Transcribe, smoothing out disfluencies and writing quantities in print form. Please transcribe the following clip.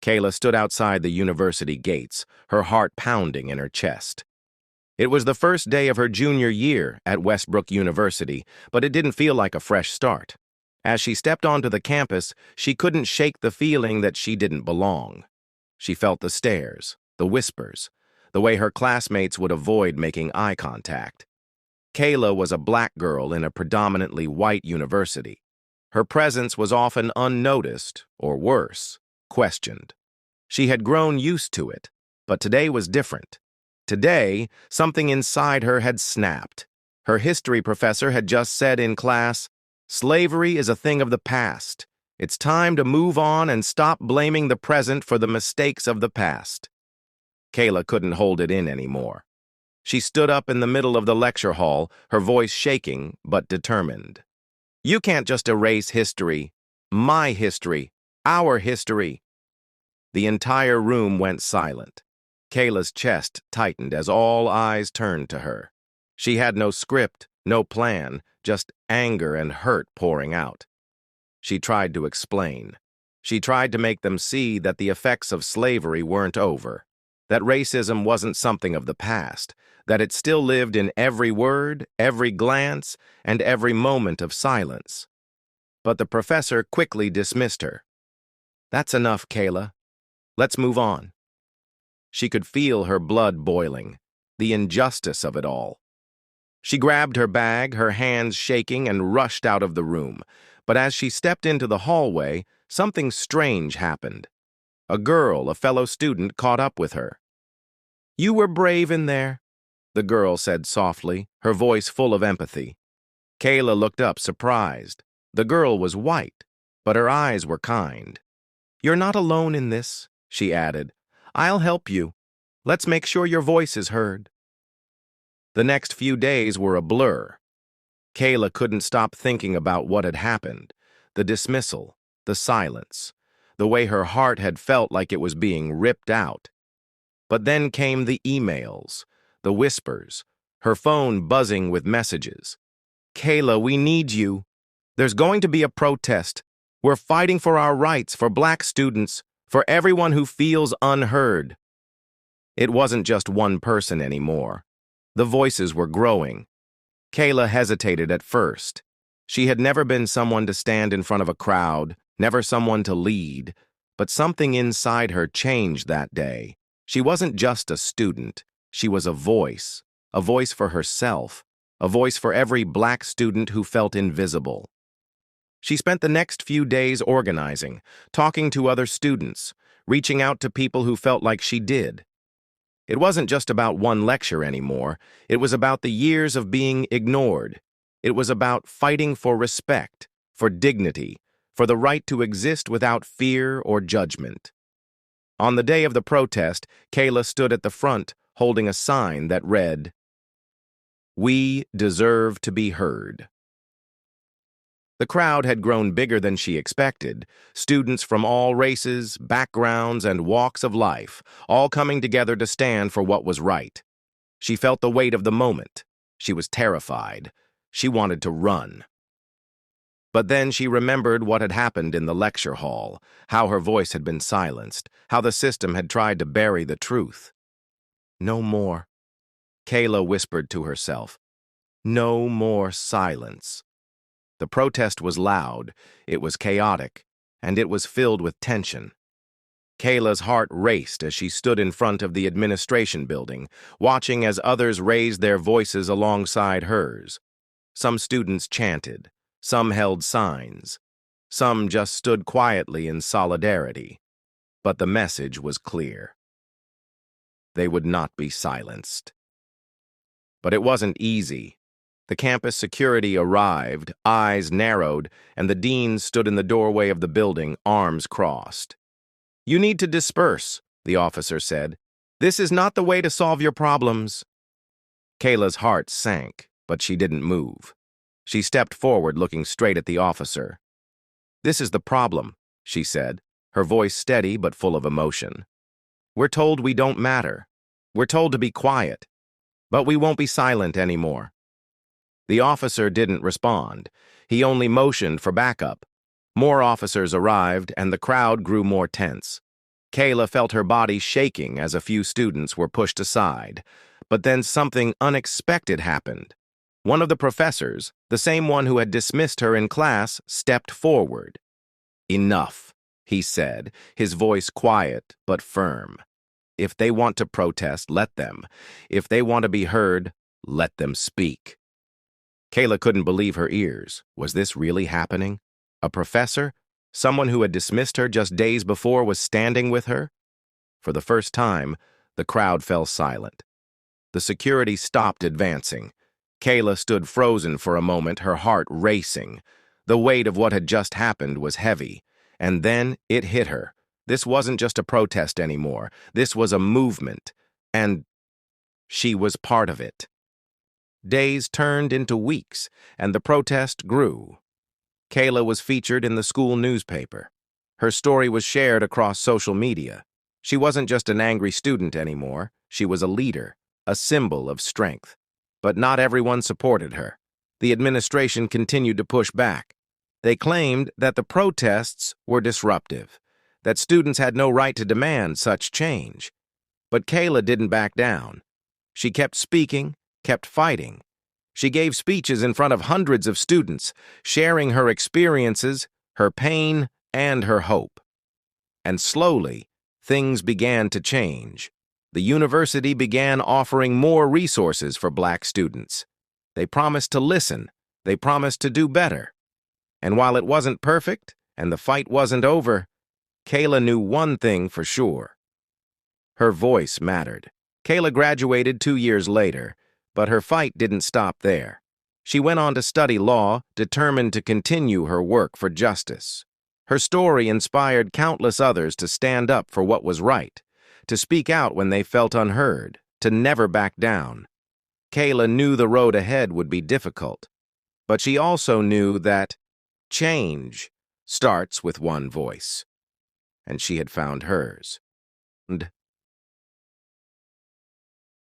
Kayla stood outside the university gates, her heart pounding in her chest. It was the first day of her junior year at Westbrook University, but it didn't feel like a fresh start. As she stepped onto the campus, she couldn't shake the feeling that she didn't belong. She felt the stares, the whispers, the way her classmates would avoid making eye contact. Kayla was a black girl in a predominantly white university. Her presence was often unnoticed, or worse, questioned. She had grown used to it, but today was different. Today, something inside her had snapped. Her history professor had just said in class, "Slavery is a thing of the past. It's time to move on and stop blaming the present for the mistakes of the past." Kayla couldn't hold it in anymore. She stood up in the middle of the lecture hall, her voice shaking but determined. "You can't just erase history. My history. Our history." The entire room went silent. Kayla's chest tightened as all eyes turned to her. She had no script, no plan, just anger and hurt pouring out. She tried to explain. She tried to make them see that the effects of slavery weren't over, that racism wasn't something of the past, that it still lived in every word, every glance, and every moment of silence. But the professor quickly dismissed her. "That's enough, Kayla. Let's move on." She could feel her blood boiling, the injustice of it all. She grabbed her bag, her hands shaking, and rushed out of the room. But as she stepped into the hallway, something strange happened. A girl, a fellow student, caught up with her. "You were brave in there," the girl said softly, her voice full of empathy. Kayla looked up, surprised. The girl was white, but her eyes were kind. "You're not alone in this," she added. "I'll help you. Let's make sure your voice is heard." The next few days were a blur. Kayla couldn't stop thinking about what had happened, the dismissal, the silence, the way her heart had felt like it was being ripped out. But then came the emails, the whispers, her phone buzzing with messages. "Kayla, we need you. There's going to be a protest. We're fighting for our rights, for black students, for everyone who feels unheard." It wasn't just one person anymore. The voices were growing. Kayla hesitated at first. She had never been someone to stand in front of a crowd, never someone to lead, but something inside her changed that day. She wasn't just a student. She was a voice for herself, a voice for every black student who felt invisible. She spent the next few days organizing, talking to other students, reaching out to people who felt like she did. It wasn't just about one lecture anymore. It was about the years of being ignored. It was about fighting for respect, for dignity, for the right to exist without fear or judgment. On the day of the protest, Kayla stood at the front, holding a sign that read, "We deserve to be heard." The crowd had grown bigger than she expected, students from all races, backgrounds, and walks of life, all coming together to stand for what was right. She felt the weight of the moment. She was terrified. She wanted to run. But then she remembered what had happened in the lecture hall, how her voice had been silenced, how the system had tried to bury the truth. "No more," Kayla whispered to herself. "No more silence." The protest was loud, it was chaotic, and it was filled with tension. Kayla's heart raced as she stood in front of the administration building, watching as others raised their voices alongside hers. Some students chanted, some held signs, some just stood quietly in solidarity. But the message was clear. They would not be silenced. But it wasn't easy. The campus security arrived, eyes narrowed, and the dean stood in the doorway of the building, arms crossed. "You need to disperse," the officer said. "This is not the way to solve your problems." Kayla's heart sank, but she didn't move. She stepped forward, looking straight at the officer. "This is the problem," she said, her voice steady but full of emotion. "We're told we don't matter. We're told to be quiet. But we won't be silent anymore." The officer didn't respond. He only motioned for backup. More officers arrived, and the crowd grew more tense. Kayla felt her body shaking as a few students were pushed aside. But then something unexpected happened. One of the professors, the same one who had dismissed her in class, stepped forward. "Enough," he said, his voice quiet but firm. "If they want to protest, let them. If they want to be heard, let them speak." Kayla couldn't believe her ears. Was this really happening? A professor? Someone who had dismissed her just days before was standing with her? For the first time, the crowd fell silent. The security stopped advancing. Kayla stood frozen for a moment, her heart racing. The weight of what had just happened was heavy. And then it hit her. This wasn't just a protest anymore. This was a movement. And she was part of it. Days turned into weeks, and the protest grew. Kayla was featured in the school newspaper. Her story was shared across social media. She wasn't just an angry student anymore. She was a leader, a symbol of strength. But not everyone supported her. The administration continued to push back. They claimed that the protests were disruptive, that students had no right to demand such change. But Kayla didn't back down. She kept speaking, kept fighting. She gave speeches in front of hundreds of students, sharing her experiences, her pain, and her hope. And slowly, things began to change. The university began offering more resources for Black students. They promised to listen. They promised to do better. And while it wasn't perfect, and the fight wasn't over, Kayla knew one thing for sure. Her voice mattered. Kayla graduated 2 years later, but her fight didn't stop there. She went on to study law, determined to continue her work for justice. Her story inspired countless others to stand up for what was right, to speak out when they felt unheard, to never back down. Kayla knew the road ahead would be difficult, but she also knew that change starts with one voice, and she had found hers. And